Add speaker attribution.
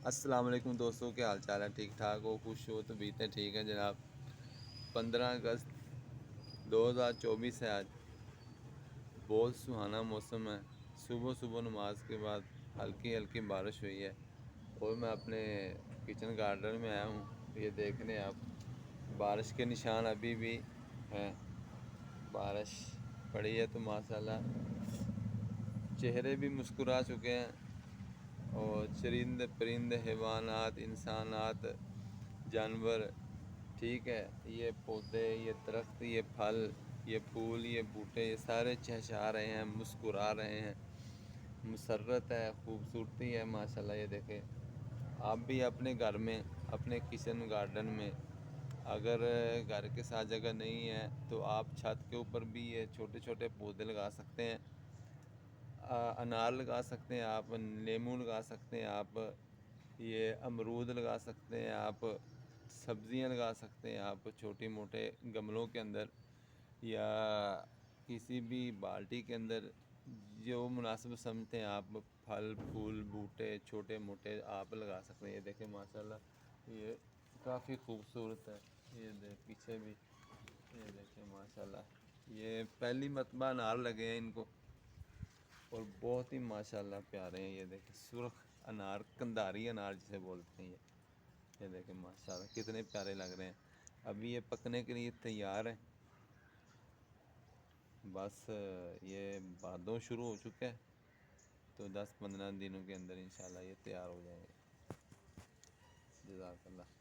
Speaker 1: السلام علیکم دوستوں، کیا حال چال ہے؟ ٹھیک ٹھاک ہو؟ خوش ہو تو بیتے ٹھیک ہے جناب۔ 15 اگست 2024 ہے آج۔ بہت سہانا موسم ہے۔ صبح صبح نماز کے بعد ہلکی ہلکی بارش ہوئی ہے اور میں اپنے کچن گارڈن میں آیا ہوں۔ یہ دیکھ رہے ہیں آپ، بارش کے نشان ابھی بھی ہیں۔ بارش پڑی ہے تو ماشاءاللہ چہرے بھی مسکرا چکے ہیں، اور چرند پرند حیوانات، انسانات، جانور، ٹھیک ہے، یہ پودے، یہ درخت، یہ پھل، یہ پھول، یہ بوٹے، یہ سارے چہچہا رہے ہیں، مسکرا رہے ہیں۔ مسرت ہے، خوبصورتی ہے ماشاءاللہ۔ یہ دیکھیں، آپ بھی اپنے گھر میں، اپنے کچن گارڈن میں، اگر گھر کے ساتھ جگہ نہیں ہے تو آپ چھت کے اوپر بھی یہ چھوٹے چھوٹے پودے لگا سکتے ہیں۔ انار لگا سکتے ہیں آپ، لیموں لگا سکتے ہیں آپ، یہ امرود لگا سکتے ہیں آپ، سبزیاں لگا سکتے ہیں آپ چھوٹے موٹے گملوں کے اندر، یا کسی بھی بالٹی کے اندر، جو مناسب سمجھتے ہیں آپ۔ پھل پھول بوٹے چھوٹے موٹے آپ لگا سکتے ہیں۔ یہ دیکھیں ماشاءاللہ، یہ کافی خوبصورت ہے۔ یہ پیچھے بھی یہ دیکھیں ماشاءاللہ، یہ پہلی مرتبہ انار لگے ہیں ان کو، اور بہت ہی ماشاءاللہ پیارے ہیں۔ یہ دیکھیں سرخ انار، قنداری انار جسے بولتے ہیں۔ یہ دیکھیں ماشاءاللہ کتنے پیارے لگ رہے ہیں۔ ابھی یہ پکنے کے لیے تیار ہیں، بس یہ بادوں شروع ہو چکے ہیں، تو 10-15 دنوں کے اندر انشاءاللہ یہ تیار ہو جائیں گے۔ جزاک اللہ۔